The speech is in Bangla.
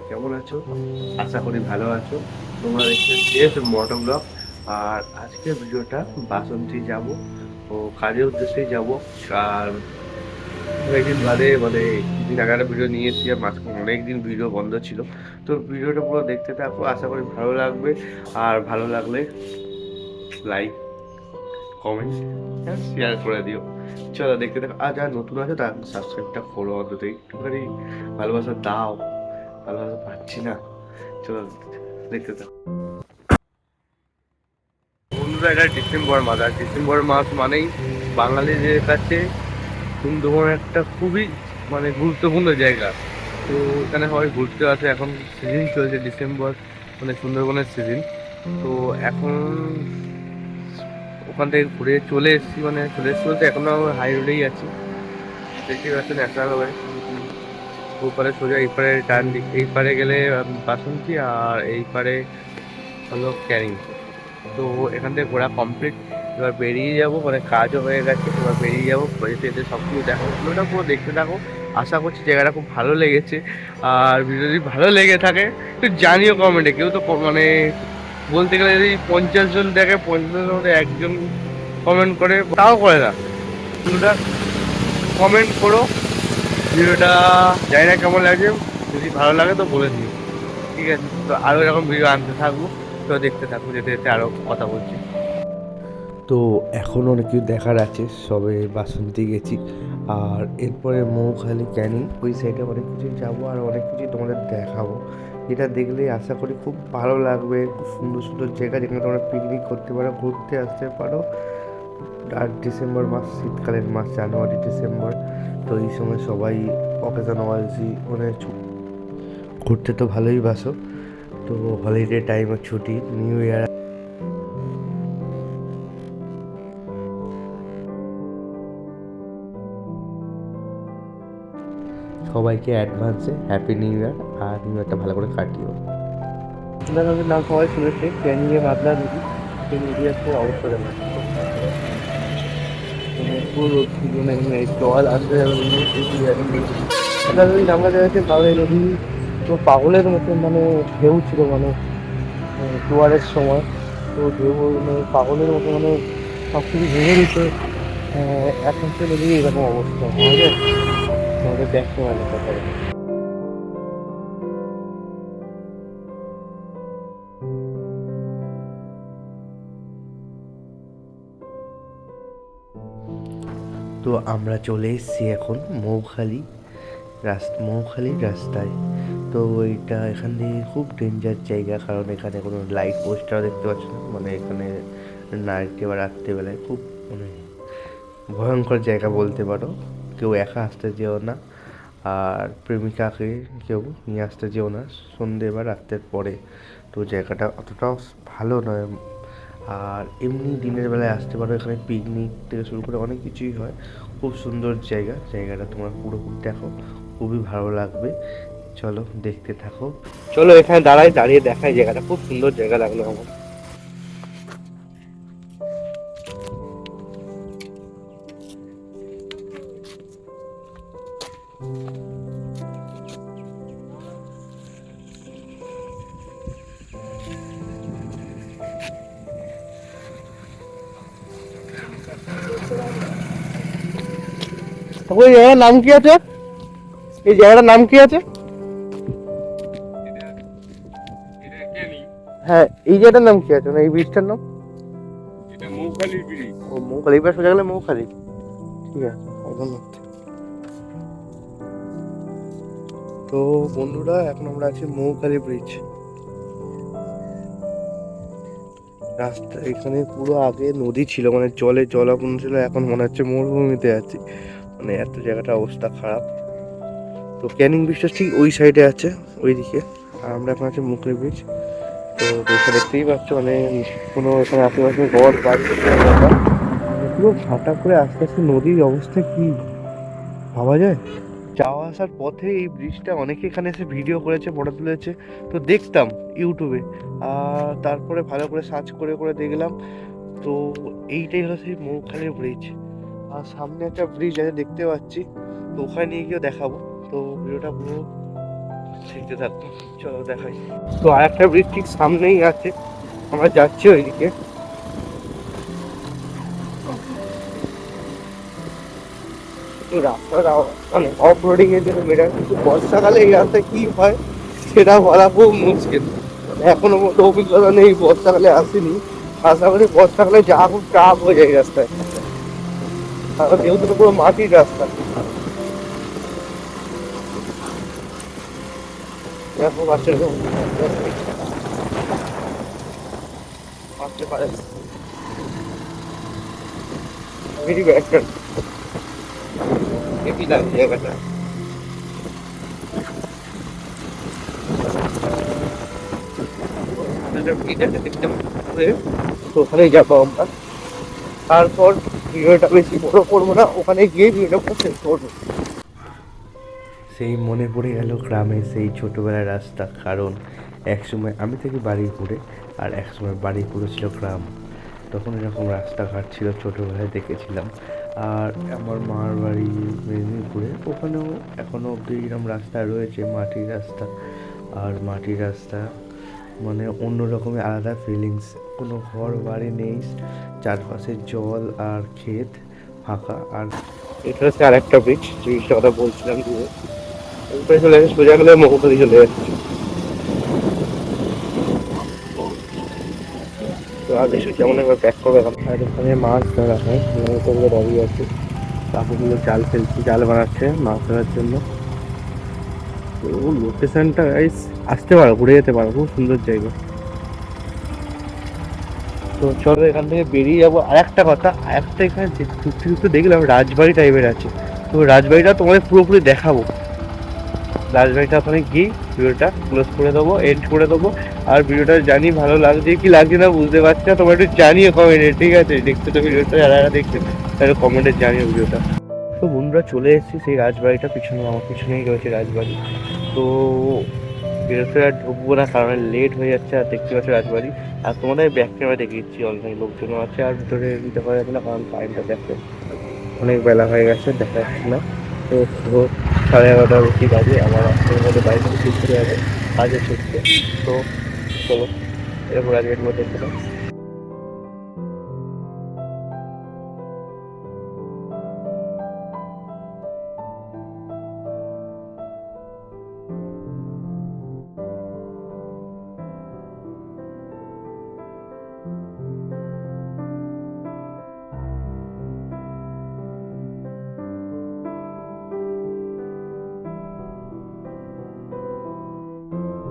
কেমন আছো? আশা করি ভালো আছো। তোমরা দেখছো মোটো ব্লগ। আর আজকের ভিডিওটা বাসন্তী যাব ও কাজের উদ্দেশ্যেই যাব। আর অনেকদিন বাদে মানে কিছুদিন আগে একটা ভিডিও নিয়ে এসেছি, আর মাঝখানে অনেকদিন ভিডিও বন্ধ ছিল। তো ভিডিওটা পুরো দেখতে থাকো, আশা করি ভালো লাগবে। আর ভালো লাগলে লাইক, কমেন্ট, হ্যাঁ শেয়ার করে দিও। চলো দেখতে থাকো। আর যারা নতুন আছে তার সাবস্ক্রাইবটা করো, অন্তত একটুখানি ভালোবাসা দাও। ভালোবাসা পাচ্ছি না। চলো দেখতে থাকো। বন্ধুরা, এটা ডিসেম্বর মাস, আর ডিসেম্বর মাস মানেই বাঙালিদের কাছে সুন্দরবন একটা খুবই মানে গুরুত্বপূর্ণ জায়গা। তো এখানে হয় ঘুরতে আসে। এখন সিজন চলছে ডিসেম্বর, মানে সুন্দরবনের সিজন। তো এখন ওখান থেকে ঘুরে চলে এসেছি, মানে চলে এসেছি বলতে এখনো হাই রোডেই আছি। দেখতে পাচ্ছেন ন্যাশনাল হাইওয়ে, ওপারে সোজা এই পারে ডান দিক, এই পারে গেলে বাসন্তী, আর এই পারে হলো ক্যানিং। তো এখান থেকে ঘোরা কমপ্লিট। এবার বেরিয়ে যাবো, মানে কাজও হয়ে গেছে, এবার বেরিয়ে যাবো। যেতে যেতে সব কিছু দেখো, ভিডিওটা পুরো দেখতে থাকো। আশা করছি জায়গাটা খুব ভালো লেগেছে। আর ভিডিও যদি ভালো লেগে থাকে একটু জানিও কমেন্টে। কেউ তো মানে বলতে গেলে যদি 50 জন দেখে, 50 জনের মধ্যে একজন কমেন্ট করে, তাও করে না। ভিডিওটা কমেন্ট করো। ভিডিওটা জানি না কেমন লাগছে, যদি ভালো লাগে তো বলে দিও। ঠিক আছে, তো আরও এরকম ভিডিও আনতে থাকবো। তো দেখতে থাকবো, যেতে যেতে আরও কথা বলছি। তো এখনও অনেক কিছু দেখার আছে, সবে বাসন্তী গেছি। আর এরপরে মৌখালি ক্যানিং ওই সাইডে অনেক কিছু যাবো, আর অনেক কিছু তোমাদের দেখাবো, যেটা দেখলে আশা করি খুব ভালো লাগবে। খুব সুন্দর সুন্দর জায়গা যেখানে তোমরা পিকনিক করতে পারো, ঘুরতে আসতে পারো। আর ডিসেম্বর মাস শীতকালের মাস, জানুয়ারি ডিসেম্বর, তো এই সময় সবাই অকেশন ওয়াইজই মানে ঘুরতে তো ভালোই বাসো। তো হলিডে টাইমের ছুটি, নিউ ইয়ার, সবাইকে অ্যাডভান্সে হ্যাপি নিউ ইয়ার। আর নিউ ইয়ারটা ভালো করে কাটিও। নদীর নাম সবাই শুনেছে, ক্যানিংয়ে মাতলা নদী। সেই নদী আছে অবস্থা দেখো, মানে পুরো মানে জল আসতে আমরা দেখেছি ভালো এই নদী। তো পাগলের মতো মানে ঢেউ ছিল, মানে জোয়ারের সময়। তো ঢেউ মানে পাগলের মতো, মানে সব কিছু ভেঙে দিতে। এখন তো নদী এরকম অবস্থা আমাদের, আমাদের দেখতে ভালো কথা। তো আমরা চলে এসেছি এখন মৌখালির রাস্তায়। তো এইটা এখান থেকে খুব ডেঞ্জার জায়গা, কারণ এখানে কোনো লাইট পোস্টার দেখতে পাচ্ছি না। মানে এখানে নাইটে বা রাত্রেবেলায় খুব মানে ভয়ঙ্কর জায়গা বলতে পারো। কেউ একা আসতে যেও না, আর প্রেমিকাকে কেউ নিয়ে আসতে যেও না সন্ধে বা রাত্রের পরে। তো জায়গাটা অতটাও ভালো নয়। আর এমনি দিনের বেলায় আসতে পারো, এখানে পিকনিক থেকে শুরু করে অনেক কিছুই হয়। খুব সুন্দর জায়গাটা তোমরা পুরোপুরি দেখো, খুবই ভালো লাগবে। চলো দেখতে থাকো। চলো এখানে দাঁড়িয়ে দেখাই, জায়গাটা খুব সুন্দর জায়গা লাগলো আমার। ওই জায়গার নাম কি আছে? এই জায়গাটার নাম কি আছে? হ্যাঁ, এই জায়গাটার নাম কি আছে, মানে এই ব্রিজটার নাম? এটা মৌখালি ব্রিজ। ও মৌখালি, এবার সোজা গেলে মৌখালি। ঠিক আছে, ধন্যবাদ। তো বন্ধুরা, এখন আমরা আছি মৌখালি ব্রিজ। রাস্তা এখানে পুরো আগে নদী ছিল, মানে জলে জলাপূর্ণ ছিল। এখন মনে হচ্ছে মরুভূমিতে আছি, মানে এত জায়গাটা অবস্থা খারাপ। তো ক্যানিং ব্রিজটা ঠিক ওই সাইডে আছে, ওইদিকে। আর আমরা এখন আছি মুখলি ব্রিজ। তো ব্রিজটা দেখতেই পাচ্ছ, মানে কোনো এখানে আশেপাশে ঘর বাড়ি পুরো ভাটা করে আস্তে আস্তে। নদীর অবস্থা কি ভাবা যায়? যাওয়া আসার পথে এই ব্রিজটা অনেকে এখানে এসে ভিডিও করেছে, ফটো তুলেছে। তো দেখতাম ইউটিউবে, আর তারপরে ভালো করে সার্চ করে করে দেখলাম। তো এইটাই হলো সেই মৌখালি ব্রিজ। আর সামনে একটা ব্রিজ আছে দেখতে পাচ্ছি, তো ওখানে নিয়ে গিয়ে দেখাবো। তো ভিডিওটা পুরো দেখতে থাকবো, চলো দেখাই। তো আর একটা ব্রিজ ঠিক সামনেই আছে, আমরা যাচ্ছি ওইদিকে। তো রাস্তাটা মানে অফ রোডিং এর জন্য বেটার, কিন্তু বর্ষাকালে এই রাস্তায় কি হয় সেটা বলা খুব মুশকিল। এখনো মতো অভিজ্ঞতা নেই, বর্ষাকালে আসেনি। আশা করি বর্ষাকালে যা খুব চাপ হয়ে যায় রাস্তায়, কারণ যেহেতু পুরো মাটির রাস্তা। দেখো বাসে আসতে পারে ভেরি ব্যাড, হেভি লাগে জায়গাটা। তো ওখানেই যাবো আমরা। তারপর ভিডিওটা বেশি বড় করবো না, ওখানে গিয়ে ভিডিওটা শেষ করবো। সেই মনে পড়ে গেল গ্রামে সেই ছোটোবেলার রাস্তা, কারণ একসময় আমি থাকি বারুইপুরে, আর একসময় বারুইপুরে ছিল গ্রাম। তখন এরকম রাস্তাঘাট ছিল, ছোটোবেলায় দেখেছিলাম। আর আমার মার বাড়ি মেদিনীপুরে, ওখানেও এখনও অবধি এরকম রাস্তা রয়েছে, মাটির রাস্তা। আর মাটির রাস্তা মানে অন্য রকমের আলাদা ফিলিংস, কোনো ঘর বাড়ি নেই, চারপাশে জল আর ক্ষেত ফাঁকা। আর এটা হচ্ছে আর একটা ব্রিজটা কথা বলছিলাম, দিয়ে উপরে চলে যাচ্ছে, সোজা গেলে মহুতলি চলে যাচ্ছে। তো আর এসে কেমন একবার ব্যাক করে গেলাম। আর এখানে মাছ ধরা হয়, নৌকোগুলো দাঁড়িয়ে আছে, কাকুগুলো জাল ফেলছে, জাল বানাচ্ছে মাছ ধরার জন্য। তো লোকেশনটা গাইস আসতে পারো, ঘুরে যেতে পারো, খুব সুন্দর জায়গা। তো চলো এখান থেকে বেরিয়ে যাবো। আর একটা কথা, আর একটা এখানে ঘুরতে ঘুরতে দেখলাম রাজবাড়ি টাইপের আছে, তো রাজবাড়িটা তোমাদের পুরোপুরি দেখাবো। রাজবাড়িটা ওখানে গিয়ে ভিডিওটা ক্লোজ করে দেবো, এন্ড করে দেবো। আর ভিডিওটা জানি ভালো লাগছে কি লাগছে না বুঝতে পারছি না, তোমরা একটু জানিও কমেন্টে, ঠিক আছে? দেখতে তো ভিডিওটা যারা যারা দেখছে তাহলে কমেন্টে জানিও ভিডিওটা। তো বন্ধুরা চলে এসেছি সেই রাজবাড়িটা, পিছনে আমার পিছনেই রয়েছে রাজবাড়ি। তো বেরোতে আর ঢুকবো না, কারণ লেট হয়ে যাচ্ছে। আর দেখতে পাচ্ছি রাজবাড়ি, আর তোমাদের ব্যাক ক্যামেরা দেখিয়ে দিচ্ছি, অনেক লোকজনও আছে। আর ভিতরে দিতে পারা যাবে না, কারণ টাইমটা দেখতে অনেক বেলা হয়ে গেছে, দেখা যাচ্ছে না। তো পুরো 11:30 বেশি বাজে, আমার রাস্তার মধ্যে বাড়ি থেকে ঠিক করে যাবে কাজে ছুটতে। তো চলো এরপর রাজবাড়ির মধ্যে দেখতে